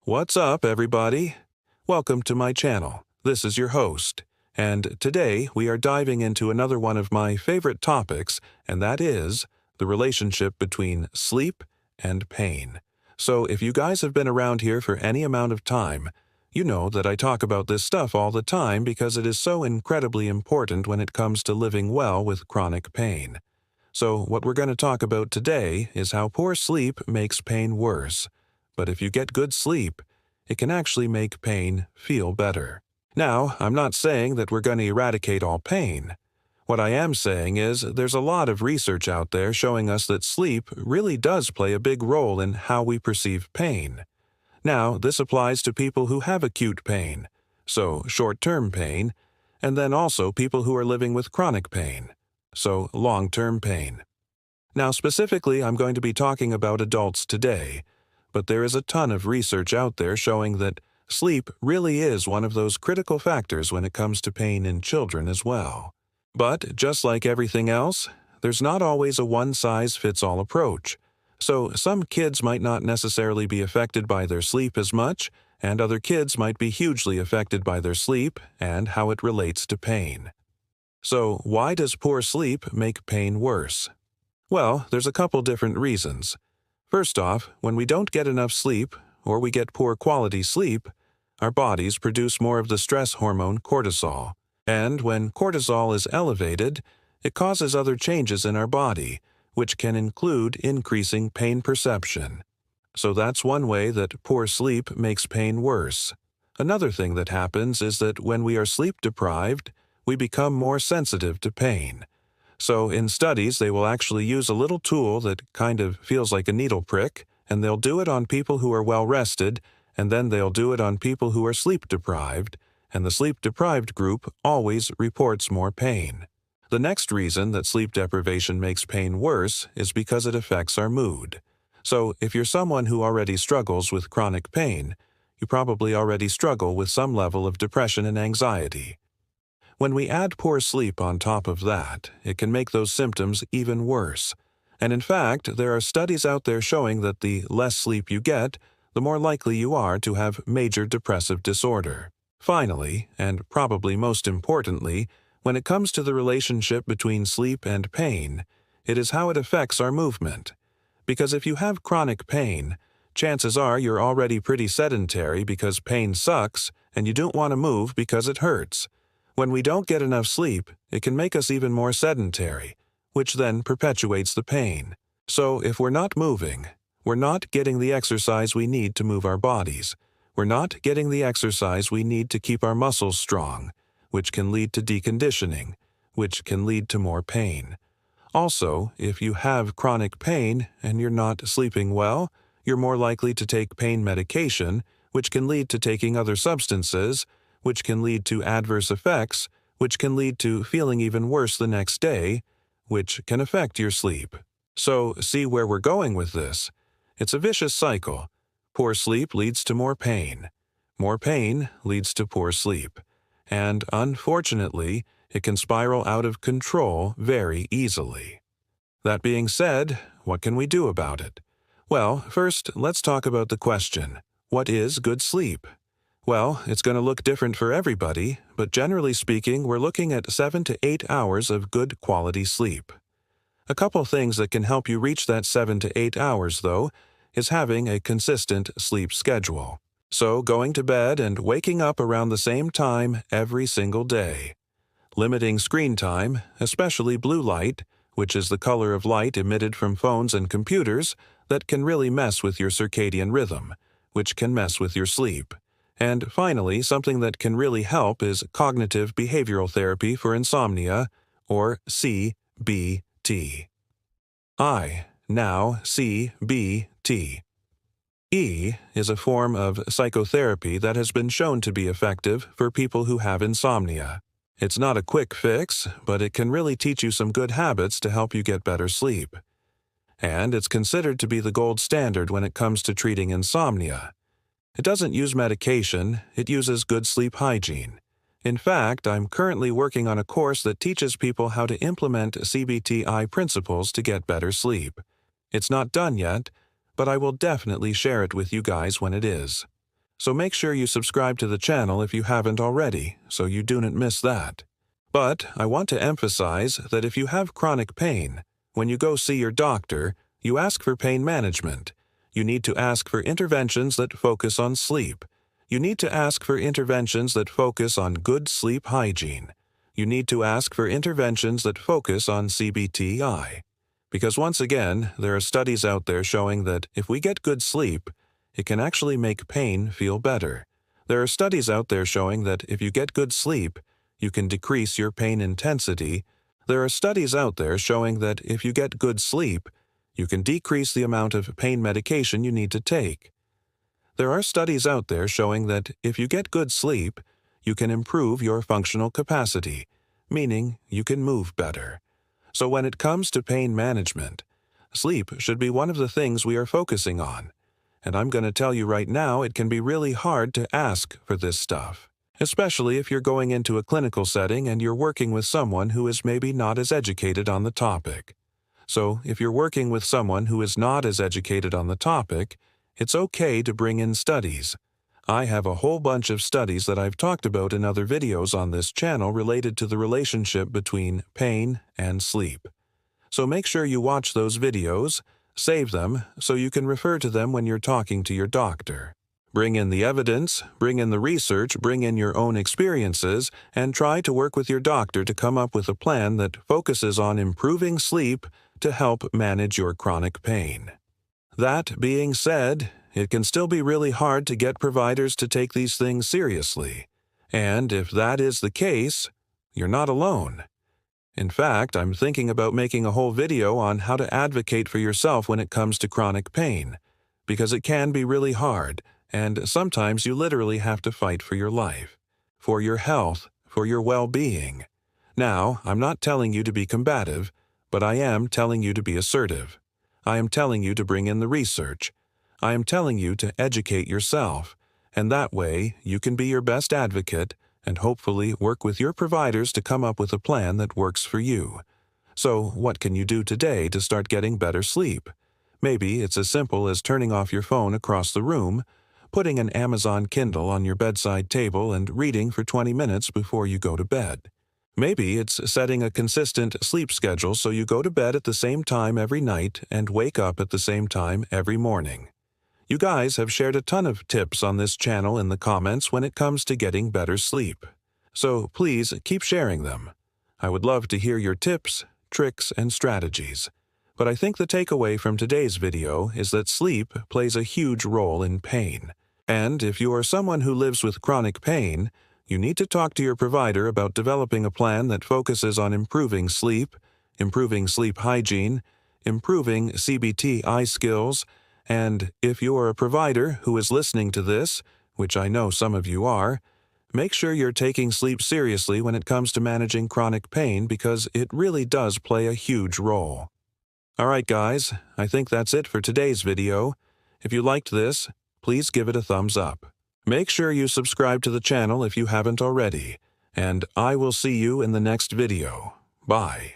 What's up, everybody? Welcome to my channel. This is your host, and today we are diving into another one of my favorite topics, and that is the relationship between sleep and pain. So if you guys have been around here for any amount of time, you know that I talk about this stuff all the time because it is so incredibly important when it comes to living well with chronic pain. So what we're going to talk about today is how poor sleep makes pain worse. But if you get good sleep, it can actually make pain feel better. Now, I'm not saying that we're going to eradicate all pain. What I am saying is there's a lot of research out there showing us that sleep really does play a big role in how we perceive pain. Now, this applies to people who have acute pain, so short-term pain, and then also people who are living with chronic pain, so long-term pain. Now, specifically, I'm going to be talking about adults today, but there is a ton of research out there showing that sleep really is one of those critical factors when it comes to pain in children as well. But just like everything else, there's not always a one-size-fits-all approach. So some kids might not necessarily be affected by their sleep as much, and other kids might be hugely affected by their sleep and how it relates to pain. So why does poor sleep make pain worse? Well, there's a couple different reasons. First off, when we don't get enough sleep, or we get poor quality sleep, our bodies produce more of the stress hormone cortisol. And when cortisol is elevated, it causes other changes in our body, which can include increasing pain perception. So that's one way that poor sleep makes pain worse. Another thing that happens is that when we are sleep deprived, we become more sensitive to pain. So in studies, they will actually use a little tool that kind of feels like a needle prick, and they'll do it on people who are well rested, and then they'll do it on people who are sleep deprived, and the sleep deprived group always reports more pain. The next reason that sleep deprivation makes pain worse is because it affects our mood. So if you're someone who already struggles with chronic pain, you probably already struggle with some level of depression and anxiety. When we add poor sleep on top of that, it can make those symptoms even worse. And in fact, there are studies out there showing that the less sleep you get, the more likely you are to have major depressive disorder. Finally, and probably most importantly, when it comes to the relationship between sleep and pain, it is how it affects our movement. Because if you have chronic pain, chances are you're already pretty sedentary because pain sucks, and you don't want to move because it hurts. When we don't get enough sleep, it can make us even more sedentary, which then perpetuates the pain. So if we're not moving, we're not getting the exercise we need to move our bodies. We're not getting the exercise we need to keep our muscles strong, which can lead to deconditioning, which can lead to more pain. Also, if you have chronic pain and you're not sleeping well, you're more likely to take pain medication, which can lead to taking other substances, which can lead to adverse effects, which can lead to feeling even worse the next day, which can affect your sleep. So, see where we're going with this. It's a vicious cycle. Poor sleep leads to more pain. More pain leads to poor sleep. And unfortunately, it can spiral out of control very easily. That being said, what can we do about it? Well, first, let's talk about the question, what is good sleep? Well, it's going to look different for everybody, but generally speaking, we're looking at 7 to 8 hours of good quality sleep. A couple things that can help you reach that 7 to 8 hours, though, is having a consistent sleep schedule. So going to bed and waking up around the same time every single day. Limiting screen time, especially blue light, which is the color of light emitted from phones and computers that can really mess with your circadian rhythm, which can mess with your sleep. And finally, something that can really help is cognitive behavioral therapy for insomnia, or CBT. Now CBT. E is a form of psychotherapy that has been shown to be effective for people who have insomnia. It's not a quick fix, but it can really teach you some good habits to help you get better sleep. And it's considered to be the gold standard when it comes to treating insomnia. It doesn't use medication, it uses good sleep hygiene. In fact, I'm currently working on a course that teaches people how to implement CBTI principles to get better sleep. It's not done yet, but I will definitely share it with you guys when it is. So make sure you subscribe to the channel if you haven't already, so you do not miss that. But I want to emphasize that if you have chronic pain, when you go see your doctor, you ask for pain management. You need to ask for interventions that focus on sleep. You need to ask for interventions that focus on good sleep hygiene. You need to ask for interventions that focus on CBTI. Because once again, there are studies out there showing that if we get good sleep, it can actually make pain feel better. There are studies out there showing that if you get good sleep, you can decrease your pain intensity. There are studies out there showing that if you get good sleep, you can decrease the amount of pain medication you need to take. There are studies out there showing that if you get good sleep, you can improve your functional capacity, meaning you can move better. So when it comes to pain management, sleep should be one of the things we are focusing on. And I'm going to tell you right now, it can be really hard to ask for this stuff, especially if you're going into a clinical setting and you're working with someone who is maybe not as educated on the topic. So if you're working with someone who is not as educated on the topic, it's okay to bring in studies. I have a whole bunch of studies that I've talked about in other videos on this channel related to the relationship between pain and sleep. So make sure you watch those videos, save them, so you can refer to them when you're talking to your doctor. Bring in the evidence, bring in the research, bring in your own experiences, and try to work with your doctor to come up with a plan that focuses on improving sleep to help manage your chronic pain. That being said, it can still be really hard to get providers to take these things seriously. And if that is the case, you're not alone. In fact, I'm thinking about making a whole video on how to advocate for yourself when it comes to chronic pain, because it can be really hard, and sometimes you literally have to fight for your life, for your health, for your well-being. Now, I'm not telling you to be combative, but I am telling you to be assertive. I am telling you to bring in the research. I am telling you to educate yourself, and that way you can be your best advocate and hopefully work with your providers to come up with a plan that works for you. So, what can you do today to start getting better sleep? Maybe it's as simple as turning off your phone across the room, putting an Amazon Kindle on your bedside table and reading for 20 minutes before you go to bed. Maybe it's setting a consistent sleep schedule so you go to bed at the same time every night and wake up at the same time every morning. You guys have shared a ton of tips on this channel in the comments when it comes to getting better sleep. So please keep sharing them. I would love to hear your tips, tricks, and strategies. But I think the takeaway from today's video is that sleep plays a huge role in pain. And if you are someone who lives with chronic pain, you need to talk to your provider about developing a plan that focuses on improving sleep hygiene, improving CBTI skills, and if you are a provider who is listening to this, which I know some of you are, make sure you're taking sleep seriously when it comes to managing chronic pain because it really does play a huge role. Alright guys, I think that's it for today's video. If you liked this, please give it a thumbs up. Make sure you subscribe to the channel if you haven't already, and I will see you in the next video. Bye.